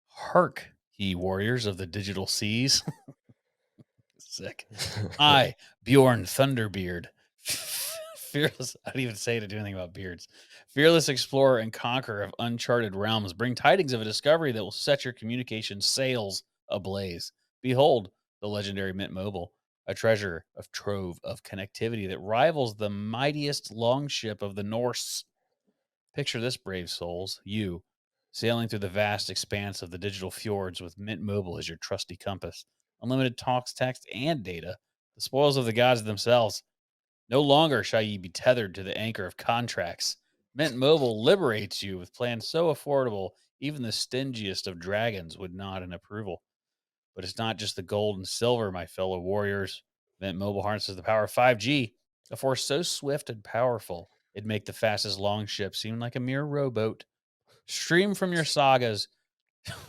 Hark, ye warriors of the digital seas. Sick. I, Bjorn Thunderbeard, fearless. I don't even say to do anything about beards. Fearless explorer and conqueror of uncharted realms, bring tidings of a discovery that will set your communication sails ablaze. Behold, the legendary Mint Mobile, a treasure of trove of connectivity that rivals the mightiest longship of the Norse. Picture this, brave souls, you sailing through the vast expanse of the digital fjords with Mint Mobile as your trusty compass. Unlimited talks, text, and data. The spoils of the gods themselves. No longer shall ye be tethered to the anchor of contracts. Mint Mobile liberates you with plans so affordable, even the stingiest of dragons would nod in approval. But it's not just the gold and silver, my fellow warriors. Mint Mobile harnesses the power of 5G, a force so swift and powerful it'd make the fastest longship seem like a mere rowboat. Stream from your sagas.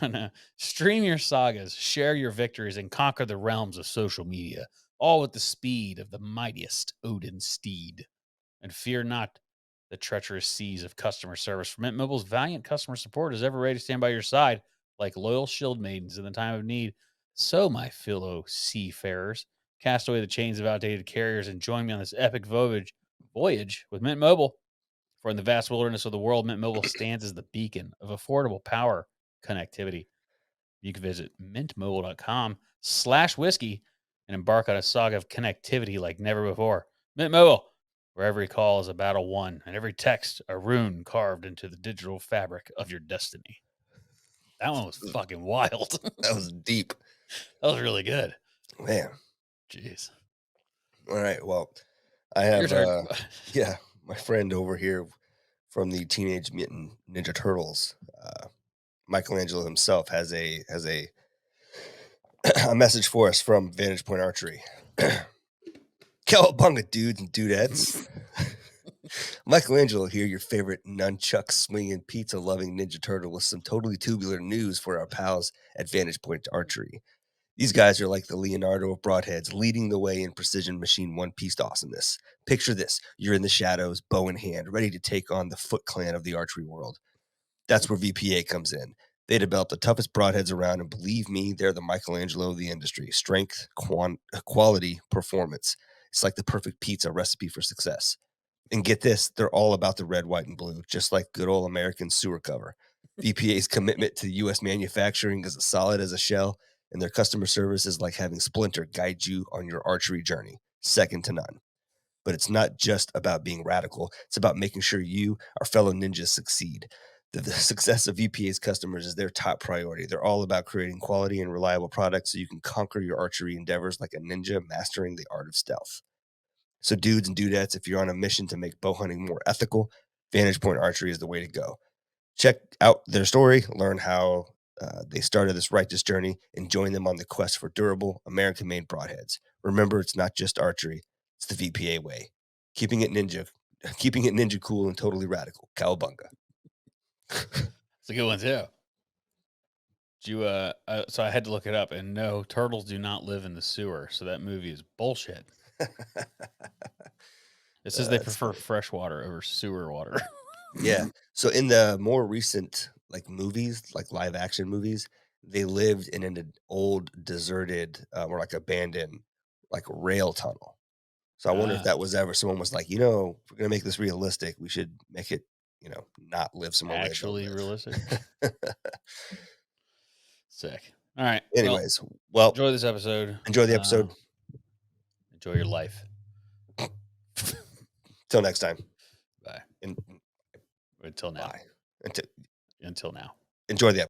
No, stream your sagas, share your victories, and conquer the realms of social media, all with the speed of the mightiest Odin steed. And fear not the treacherous seas of customer service. For Mint Mobile's valiant customer support is ever ready to stand by your side, like loyal shield maidens in the time of need. So, my fellow seafarers, cast away the chains of outdated carriers and join me on this epic voyage with Mint Mobile. For in the vast wilderness of the world, Mint Mobile stands as the beacon of affordable power connectivity. You can visit mintmobile.com/whiskey and embark on a saga of connectivity like never before. Mint Mobile, where every call is a battle won, and every text a rune carved into the digital fabric of your destiny. That one was fucking wild. That was deep. That was really good. Man. Jeez. All right. Well, I Your have turn. yeah, my friend over here from the Teenage Mutant Ninja Turtles, Michelangelo himself has a a message for us from Vantage Point Archery. Cowabunga, dudes and dudettes. Michelangelo here, your favorite nunchuck swinging, pizza loving Ninja Turtle, with some totally tubular news for our pals at Vantage Point Archery. These guys are like the Leonardo of broadheads, leading the way in precision machine one-piece awesomeness. Picture this: you're in the shadows, bow in hand, ready to take on the Foot Clan of the archery world. That's where VPA comes in. They develop the toughest broadheads around, and believe me, they're the Michelangelo of the industry. Strength, quality, performance. It's like the perfect pizza recipe for success. And get this, they're all about the red, white, and blue, just like good old American sewer cover. VPA's commitment to U.S. manufacturing is as solid as a shell, and their customer service is like having Splinter guide you on your archery journey, second to none. But it's not just about being radical. It's about making sure you, our fellow ninjas, succeed. The success of VPA's customers is their top priority. They're all about creating quality and reliable products so you can conquer your archery endeavors like a ninja mastering the art of stealth. So dudes and dudettes, if you're on a mission to make bow hunting more ethical, Vantage Point Archery is the way to go. Check out their story, learn how they started this righteous journey, and join them on the quest for durable, American-made broadheads. Remember, it's not just archery; it's the VPA way. Keeping it ninja cool and totally radical. Cowabunga. It's a good one too. So I had to look it up, and no, turtles do not live in the sewer. So that movie is bullshit. It says they That's prefer funny. fresh water over sewer water. Yeah. So in the more recent like movies, like live action movies, they lived in an old deserted or like abandoned like rail tunnel. So I wonder if that was ever someone was like, if we're gonna make this realistic, we should make it, not live somewhere where they don't Actually realistic. live. Sick. All right. Well, Anyways, well, enjoy this episode. enjoy the episode. Enjoy your life. Till next time. Bye. And Until now. bye. Until now. Enjoy the episode.